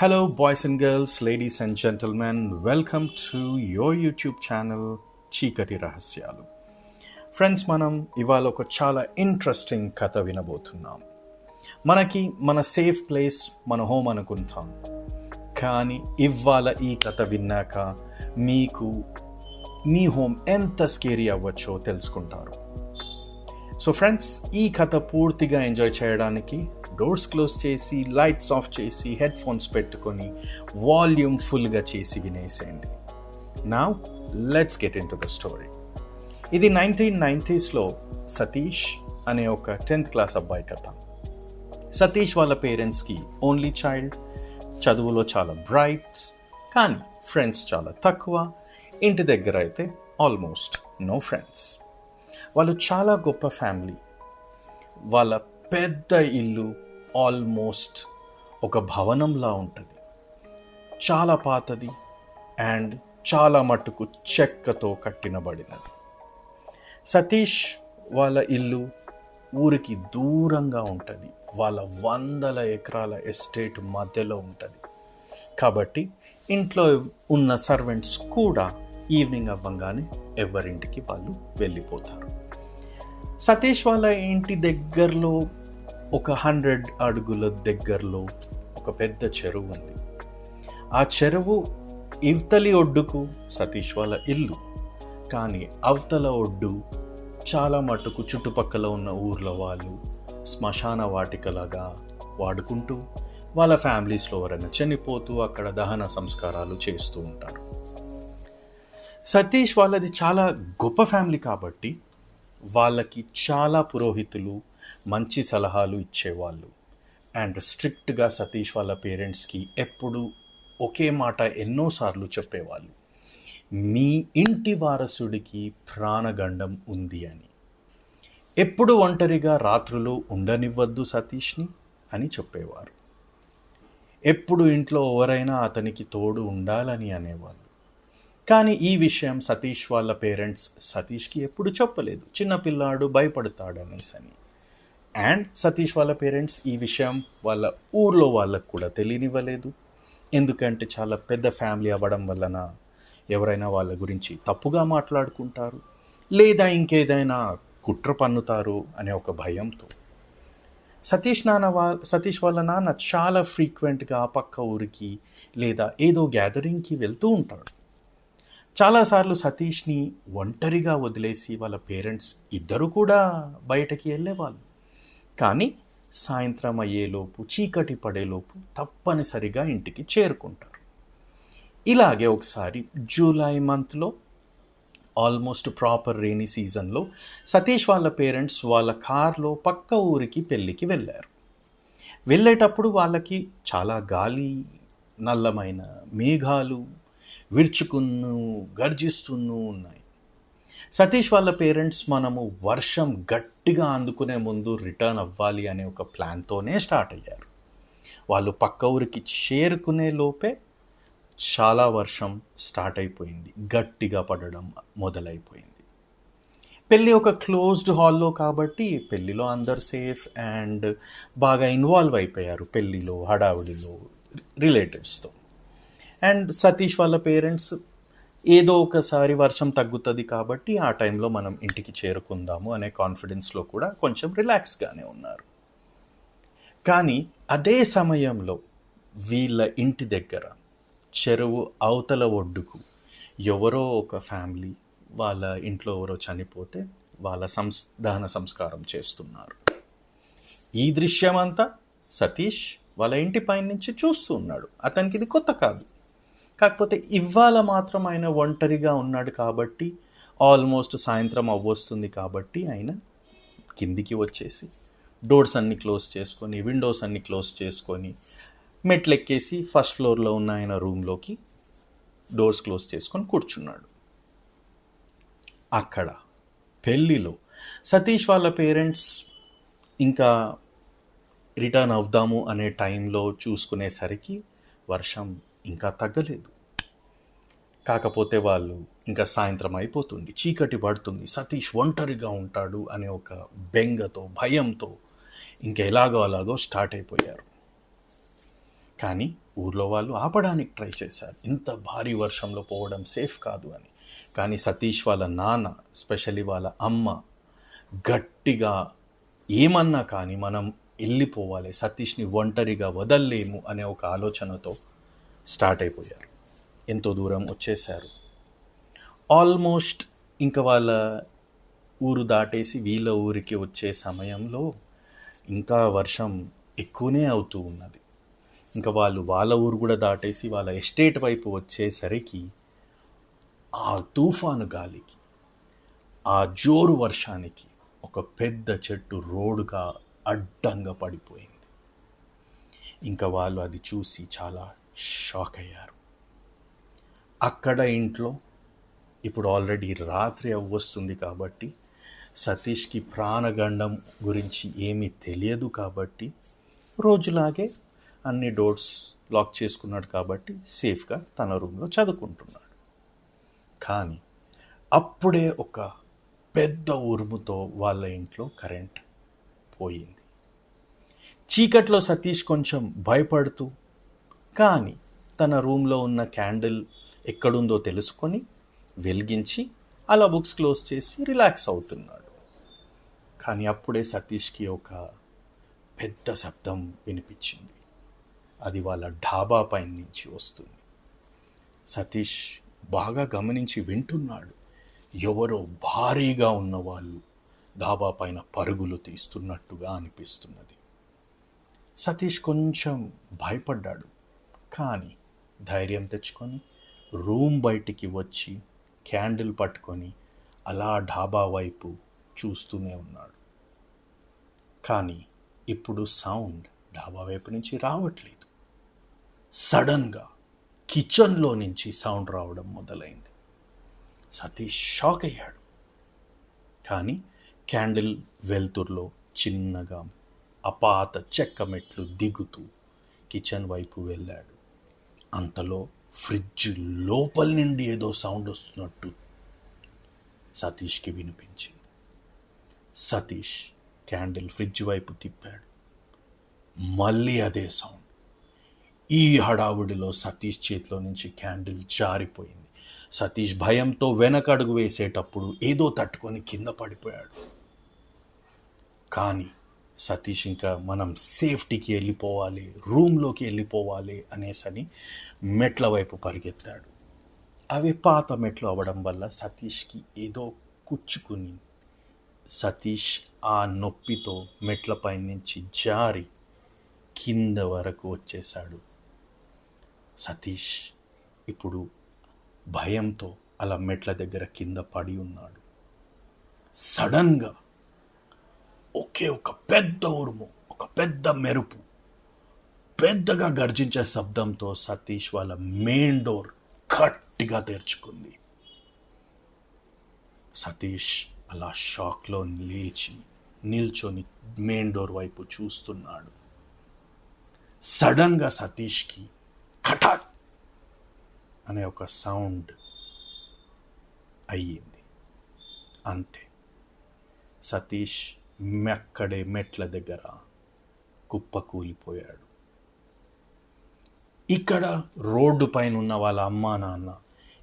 Hello, boys and girls, ladies and gentlemen. Welcome to your YouTube channel, చీకటి రహస్యాలు. Friends, మనం ఇవాళ ఒక చాలా ఇంట్రెస్టింగ్ కథ వినబోతున్నాం. మనకి మన సేఫ్ ప్లేస్ మన హోమ్ అనుకుంటాం, కానీ ఇవాళ ఈ కథ విన్నాక మీకు మీ హోమ్ ఎంత స్కేరీ అవ్వచ్చో తెలుసుకుంటారు. సో ఫ్రెండ్స్, ఈ కథ పూర్తిగా ఎంజాయ్ చేయడానికి డోర్స్ క్లోజ్ చేసి, లైట్స్ ఆఫ్ చేసి, హెడ్ ఫోన్స్ పెట్టుకొని వాల్యూమ్ ఫుల్గా చేసి వినేసేయండి. Now let's get into the story. ఇది 1990s సతీష్ అనే ఒక 10th క్లాస్ అబ్బాయి కథ. సతీష్ వాళ్ళ పేరెంట్స్కి ఓన్లీ చైల్డ్, చదువులో చాలా బ్రైట్, కానీ ఫ్రెండ్స్ చాలా తక్కువ. ఇంటి దగ్గర అయితే ఆల్మోస్ట్ నో ఫ్రెండ్స్. వాళ్ళు చాలా గొప్ప ఫ్యామిలీ. వాళ్ళ పెద్ద ఇల్లు ఆల్మోస్ట్ ఒక భవనంలా ఉంటుంది. చాలా పాతది అండ్ చాలా మట్టుకు చెక్కతో కట్టినబడినది. సతీష్ వాళ్ళ ఇల్లు ఊరికి దూరంగా ఉంటుంది. వాళ్ళ 100 ఎకరాల ఎస్టేట్ మధ్యలో ఉంటుంది. కాబట్టి ఇంట్లో ఉన్న సర్వెంట్స్ కూడా ఈవినింగ్ అవ్వగానే ఎవరింటికి వాళ్ళు వెళ్ళిపోతారు. సతీష్ వాళ్ళ ఇంటి దగ్గరలో ఒక 100 అడుగుల దగ్గరలో ఒక పెద్ద చెరువు ఉంది. ఆ చెరువు ఇవతలి ఒడ్డుకు సతీష్ వాళ్ళ ఇల్లు, కానీ అవతల ఒడ్డు చాలా మటుకు చుట్టుపక్కల ఉన్న ఊర్ల వాళ్ళు శ్మశాన వాటికలాగా వాడుకుంటూ, వాళ్ళ ఫ్యామిలీస్లో ఎవరైనా చనిపోతూ అక్కడ దహన సంస్కారాలు చేస్తూ ఉంటారు. సతీష్ వాళ్ళది చాలా గొప్ప ఫ్యామిలీ కాబట్టి వాళ్ళకి చాలా పురోహితులు మంచి సలహాలు ఇచ్చేవాళ్ళు. అండ్ స్ట్రిక్ట్గా సతీష్ వాళ్ళ పేరెంట్స్కి ఎప్పుడు ఒకే మాట ఎన్నోసార్లు చెప్పేవాళ్ళు, మీ ఇంటి వారసుడికి ప్రాణగండం ఉంది అని. ఎప్పుడు ఒంటరిగా రాత్రులు ఉండనివ్వద్దు సతీష్ని అని చెప్పేవారు. ఎప్పుడు ఇంట్లో ఎవరైనా అతనికి తోడు ఉండాలని అనేవాళ్ళు. కానీ ఈ విషయం సతీష్ వాళ్ళ పేరెంట్స్ సతీష్కి ఎప్పుడు చెప్పలేదు, చిన్నపిల్లాడు భయపడతాడనేసి అని. అండ్ సతీష్ వాళ్ళ పేరెంట్స్ ఈ విషయం వాళ్ళ ఊర్లో వాళ్ళకు కూడా తెలియనివ్వలేదు. ఎందుకంటే చాలా పెద్ద ఫ్యామిలీ అవ్వడం వలన ఎవరైనా వాళ్ళ గురించి తప్పుగా మాట్లాడుకుంటారు, లేదా ఇంకేదైనా కుట్ర పన్నుతారు అనే ఒక భయంతో. సతీష్ వాళ్ళ నాన్న చాలా ఫ్రీక్వెంట్గా పక్క ఊరికి లేదా ఏదో గ్యాదరింగ్కి వెళ్తూ ఉంటాడు. చాలాసార్లు సతీష్ని ఒంటరిగా వదిలేసి వాళ్ళ పేరెంట్స్ ఇద్దరు కూడా బయటకి వెళ్ళేవాళ్ళు. కానీ సాయంత్రం అయ్యేలోపు, చీకటి పడేలోపు తప్పనిసరిగా ఇంటికి చేరుకుంటారు. ఇలాగే ఒకసారి జూలై మంత్లో ఆల్మోస్ట్ ప్రాపర్ రెయినీ సీజన్లో సతీష్ వాళ్ళ పేరెంట్స్ వాళ్ళ కార్లో పక్క ఊరికి పెళ్ళికి వెళ్ళారు. వెళ్ళేటప్పుడు వాళ్ళకి చాలా గాలి, నల్లమైన మేఘాలు విరుచుకును గర్జిస్తూనే ఉన్నాయి. సతీష్ వాళ్ళ పేరెంట్స్ మనము వర్షం గట్టిగా అందుకునే ముందు రిటర్న్ అవ్వాలి అనే ఒక ప్లాన్తోనే స్టార్ట్ అయ్యారు. వాళ్ళు పక్క ఊరికి చేరుకునే లోపే చాలా వర్షం స్టార్ట్ అయిపోయింది, గట్టిగా పడడం మొదలైపోయింది. పెళ్ళి ఒక క్లోజ్డ్ హాల్లో కాబట్టి పెళ్ళిలో అందరు సేఫ్ అండ్ బాగా ఇన్వాల్వ్ అయిపోయారు పెళ్ళిలో, హడావుడిలో, రిలేటివ్స్తో. అండ్ సతీష్ వాళ్ళ పేరెంట్స్ ఏదో ఒకసారి వర్షం తగ్గుతుంది కాబట్టి ఆ టైంలో మనం ఇంటికి చేరుకుందాము అనే కాన్ఫిడెన్స్లో కూడా కొంచెం రిలాక్స్గానే ఉన్నారు. కానీ అదే సమయంలో వీళ్ళ ఇంటి దగ్గర చెరువు అవతల ఒడ్డుకు ఎవరో ఒక ఫ్యామిలీ వాళ్ళ ఇంట్లో ఎవరో చనిపోతే వాళ్ళ దహన సంస్కారం చేస్తున్నారు. ఈ దృశ్యం అంతా సతీష్ వాళ్ళ ఇంటి పైన నుంచి చూస్తూ ఉన్నాడు. అతనికి ఇది కొత్త కాదు. కాకపోతే ఇవాళ మాత్రం ఆయన ఒంటరిగా ఉన్నాడు కాబట్టి, ఆల్మోస్ట్ సాయంత్రం అవ్వొస్తుంది కాబట్టి ఆయన కిందికి వచ్చేసి డోర్స్ అన్ని క్లోజ్ చేసుకొని, విండోస్ అన్ని క్లోజ్ చేసుకొని, మెట్లెక్కేసి ఫస్ట్ ఫ్లోర్లో ఉన్న ఆయన రూమ్లోకి డోర్స్ క్లోజ్ చేసుకొని కూర్చున్నాడు. అక్కడ పెళ్ళిలో సతీష్ వాళ్ళ పేరెంట్స్ ఇంకా రిటర్న్ అవుదాము అనే టైంలో చూసుకునేసరికి వర్షం ఇంకా తగ్గలేదు. కాకపోతే వాళ్ళు ఇంకా సాయంత్రం అయిపోతుంది, చీకటి పడుతుంది, సతీష్ ఒంటరిగా ఉంటాడు అనే ఒక బెంగతో, భయంతో ఇంకా ఎలాగో అలాగో స్టార్ట్ అయిపోయారు. కానీ ఊర్లో వాళ్ళు ఆపడానికి ట్రై చేశారు, ఇంత భారీ వర్షంలో పోవడం సేఫ్ కాదు అని. కానీ సతీష్ వాళ్ళ నాన్న, స్పెషల్లీ వాళ్ళ అమ్మ గట్టిగా ఏమన్నా కానీ మనం వెళ్ళిపోవాలి, సతీష్ని ఒంటరిగా వదల్లేము అనే ఒక ఆలోచనతో స్టార్ట్ అయిపోయారు. ఎంతో దూరం వచ్చేసారు. ఆల్మోస్ట్ ఇంకా వాళ్ళ ఊరు దాటేసి వీళ్ళ ఊరికి వచ్చే సమయంలో ఇంకా వర్షం ఎక్కువనే అవుతూ ఉన్నది. ఇంకా వాళ్ళు వాళ్ళ ఊరు కూడా దాటేసి వాళ్ళ ఎస్టేట్ వైపు వచ్చేసరికి ఆ తుఫాను గాలికి, ఆ జోరు వర్షానికి ఒక పెద్ద చెట్టు రోడ్డుగా అడ్డంగా పడిపోయింది. ఇంకా వాళ్ళు అది చూసి చాలా షాక్ అయ్యారు. అక్కడ ఇంట్లో ఇప్పుడు ఆల్రెడీ రాత్రి అవ్వొస్తుంది కాబట్టి సతీష్కి ప్రాణగండం గురించి ఏమీ తెలియదు కాబట్టి రోజులాగే అన్ని డోర్స్ లాక్ చేసుకున్నాడు కాబట్టి సేఫ్గా తన రూమ్లో చదువుకుంటున్నాడు. కానీ అప్పుడే ఒక పెద్ద ఉరుముతో వాళ్ళ ఇంట్లో కరెంట్ పోయింది. చీకట్లో సతీష్ కొంచెం భయపడుతూ కానీ తన రూమ్లో ఉన్న క్యాండిల్ ఎక్కడుందో తెలుసుకొని వెలిగించి అలా బుక్స్ క్లోజ్ చేసి రిలాక్స్ అవుతున్నాడు. కానీ అప్పుడే సతీష్కి ఒక పెద్ద శబ్దం వినిపించింది. అది వాళ్ళ ఢాబా పై నుంచి వస్తుంది. సతీష్ బాగా గమనించి వింటున్నాడు. ఎవరో భారీగా ఉన్నవాళ్ళు ధాబా పైన పరుగులు తీస్తున్నట్టుగా అనిపిస్తున్నది. సతీష్ కొంచెం భయపడ్డాడు, కానీ ధైర్యం తెచ్చుకొని రూమ్ బయటికి వచ్చి క్యాండిల్ పట్టుకొని అలా ఢాబా వైపు చూస్తూనే ఉన్నాడు. కానీ ఇప్పుడు సౌండ్ ఢాబా వైపు నుంచి రావట్లేదు. సడన్గా కిచెన్లో నుంచి సౌండ్ రావడం మొదలైంది. సతీష్ షాక్ అయ్యాడు. కానీ క్యాండిల్ వెలుతురులో చిన్నగా అపాత చెక్క మెట్లు దిగుతూ కిచెన్ వైపు వెళ్ళాడు. అంతలో ఫ్రిడ్జ్ లోపల నుండి ఏదో సౌండ్ వస్తున్నట్టు సతీష్కి వినిపించింది. సతీష్ క్యాండిల్ ఫ్రిడ్జ్ వైపు తిప్పాడు. మళ్ళీ అదే సౌండ్. ఈ హడావుడిలో సతీష్ చేతిలో నుంచి క్యాండిల్ జారిపోయింది. సతీష్ భయంతో వెనకడుగు వేసేటప్పుడు ఏదో తట్టుకొని కింద పడిపోయాడు. కానీ సతీష్ ఇంకా మనం సేఫ్టీకి వెళ్ళిపోవాలి, రూమ్లోకి వెళ్ళిపోవాలి అనేసని మెట్ల వైపు పరిగెత్తాడు. అవి పాత మెట్లు అవ్వడం వల్ల సతీష్కి ఏదో కుచ్చుకుని సతీష్ ఆ నొప్పితో మెట్లపై నుంచి జారి కింద వరకు వచ్చేశాడు. సతీష్ ఇప్పుడు భయంతో అలా మెట్ల దగ్గర కింద పడి ఉన్నాడు. సడన్గా ఒక పెద్ద ఉరుము, ఒక పెద్ద మెరుపు, పెద్దగా గర్జించే శబ్దంతో సతీష్ వాళ్ళ మెయిన్ డోర్ గట్టిగా తెరుచుకుంది. సతీష్ అలా షాక్లో లేచి నిల్చొని మెయిన్ డోర్ వైపు చూస్తున్నాడు. సడన్గా సతీష్కి కటాక్ అనే ఒక సౌండ్ అయ్యింది. అంతే, సతీష్ అక్కడే మెట్ల దగ్గర కుప్పకూలిపోయాడు. ఇక్కడ రోడ్డు పైన ఉన్న వాళ్ళ అమ్మా నాన్న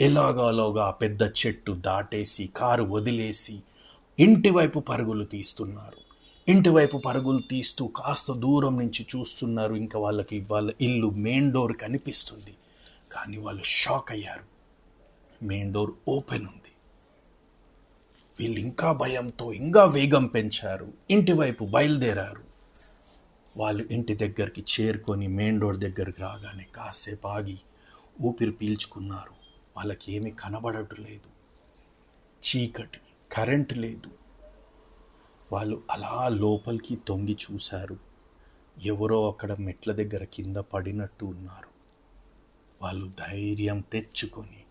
ఎలాగోలాగా ఆ పెద్ద చెట్టు దాటేసి కారు వదిలేసి ఇంటి వైపు పరుగులు తీస్తున్నారు. ఇంటి వైపు పరుగులు తీస్తూ కాస్త దూరం నుంచి చూస్తున్నారు. ఇంకా వాళ్ళకి వాళ్ళ ఇల్లు మెయిన్ డోర్ కనిపిస్తుంది. కానీ వాళ్ళు షాక్ అయ్యారు. మెయిన్ డోర్ ఓపెన్ ఉంది. వీళ్ళు ఇంకా భయంతో ఇంకా వేగం పెంచారు, ఇంటి వైపు బయలుదేరారు. వాళ్ళు ఇంటి దగ్గరికి చేరుకొని మెయిన్ డోర్ దగ్గరికి రాగానే కాసేపు ఆగి ఊపిరి పీల్చుకున్నారు. వాళ్ళకి ఏమీ కనబడటం లేదు, చీకటి, కరెంట్ లేదు. వాళ్ళు అలా లోపలికి తొంగి చూశారు. ఎవరో అక్కడ మెట్ల దగ్గర కింద పడినట్టు ఉన్నారు. వాళ్ళు ధైర్యం తెచ్చుకొని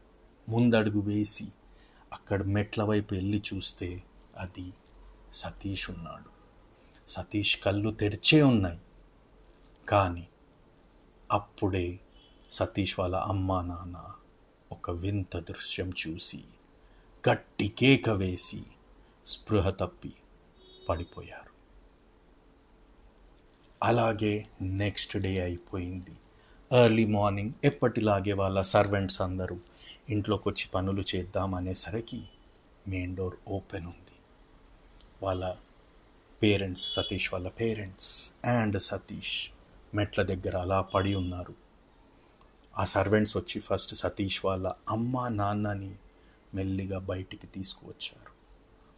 ముందడుగు వేసి అక్కడ మెట్ల వైపు వెళ్ళి చూస్తే అది సతీష్ ఉన్నాడు. సతీష్ కళ్ళు తెరిచే ఉన్నాయి. కానీ అప్పుడే సతీష్ వాళ్ళ అమ్మా నాన్న ఒక వింత దృశ్యం చూసి గట్టి కేక వేసి స్పృహ తప్పి పడిపోయారు. అలాగే నెక్స్ట్ డే అయిపోయింది. ఎర్లీ మార్నింగ్ ఎప్పటిలాగే వాళ్ళ సర్వెంట్స్ అందరూ ఇంట్లోకి వచ్చి పనులు చేద్దామనేసరికి మెయిన్ డోర్ ఓపెన్ ఉంది. వాళ్ళ పేరెంట్స్, సతీష్ వాళ్ళ పేరెంట్స్ అండ్ సతీష్ మెట్ల దగ్గర అలా పడి ఉన్నారు. ఆ సర్వెంట్స్ వచ్చి ఫస్ట్ సతీష్ వాళ్ళ అమ్మ నాన్నని మెల్లిగా బయటికి తీసుకువచ్చారు.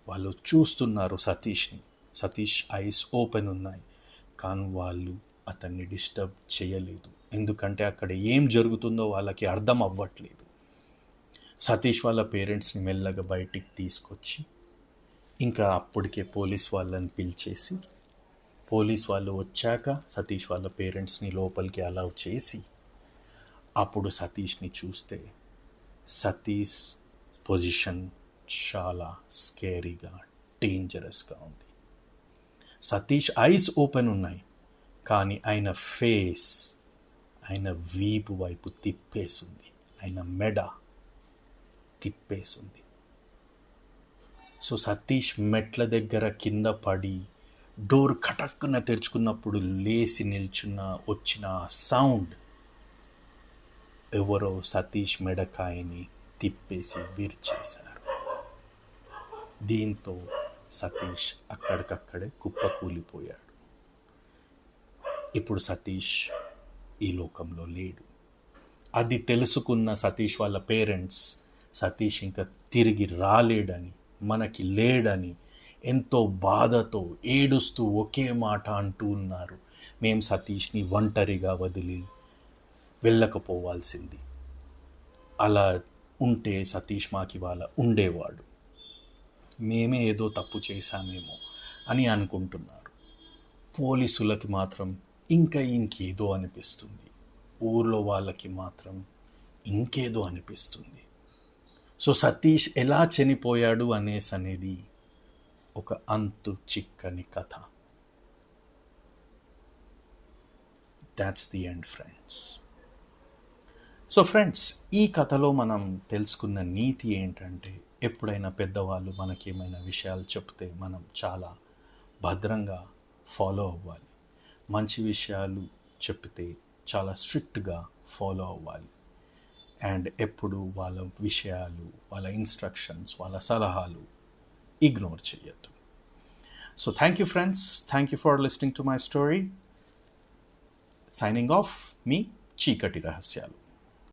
వాళ్ళు చూస్తున్నారు సతీష్ని. సతీష్ ఐస్ ఓపెన్ ఉన్నాయి, కానీ వాళ్ళు అతన్ని డిస్టర్బ్ చేయలేదు, ఎందుకంటే అక్కడ ఏం జరుగుతుందో వాళ్ళకి అర్థం అవ్వట్లేదు. సతీష్ వాళ్ళ పేరెంట్స్ని మెల్లగా బయటికి తీసుకొచ్చి ఇంకా అప్పటికే పోలీస్ వాళ్ళని పిలిచేసి, పోలీస్ వాళ్ళు వచ్చాక సతీష్ వాళ్ళ పేరెంట్స్ని లోపలికి అలౌ చేసి, అప్పుడు సతీష్ని చూస్తే సతీష్ పొజిషన్ చాలా స్కేరీగా, డేంజరస్గా ఉంది. సతీష్ ఐస్ ఓపెన్ ఉన్నాయి, కానీ ఆయన ఫేస్ ఆయన వీపు వైపు తిప్పేసింది, ఆయన మెడ తిప్పేసింది. సో సతీష్ మెట్ల దగ్గర కింద పడి డోర్ కటక్కున తెరుచుకున్నప్పుడు లేచి నిల్చున్న వచ్చిన సౌండ్ ఎవరో సతీష్ మెడకాయని తిప్పేసి విరిచేశారు. దీంతో సతీష్ అక్కడికక్కడే కుప్పకూలిపోయాడు. ఇప్పుడు సతీష్ ఈ లోకంలో లేడు. అది తెలుసుకున్న సతీష్ వాళ్ళ పేరెంట్స్ సతీష్ ఇంకా తిరిగి రాలేడని, మనకి లేడని ఎంతో బాధతో ఏడుస్తూ ఒకే మాట అంటూ ఉన్నారు, మేము సతీష్ని ఒంటరిగా వదిలి వెళ్ళకపోవాల్సింది, అలా ఉంటే సతీష్ మాకి వాళ్ళ ఉండేవాడు, మేమే ఏదో తప్పు చేశామేమో అని అనుకుంటున్నారు. పోలీసులకి మాత్రం ఇంకా ఇంకేదో అనిపిస్తుంది, ఊర్లో వాళ్ళకి మాత్రం ఇంకేదో అనిపిస్తుంది. సో సతీష్ ఎలా చనిపోయాడు అనేది ఒక అంతు చిక్కని కథ. That's the end friends. So friends, ఈ కథలో మనం తెలుసుకున్న నీతి ఏంటంటే, ఎప్పుడైనా పెద్దవాళ్ళు మనకేమైనా విషయాలు చెప్తే మనం చాలా భద్రంగా ఫాలో అవ్వాలి. మంచి విషయాలు చెప్తే చాలా స్ట్రిక్ట్గా ఫాలో అవ్వాలి. అండ్ ఎప్పుడు వాళ్ళ విషయాలు, వాళ్ళ ఇన్స్ట్రక్షన్స్, వాళ్ళ సలహాలు ఇగ్నోర్ చేయొద్దు. So thank you friends, thank you for listening to my story. Signing off, మీ చీకటి రహస్యాలు.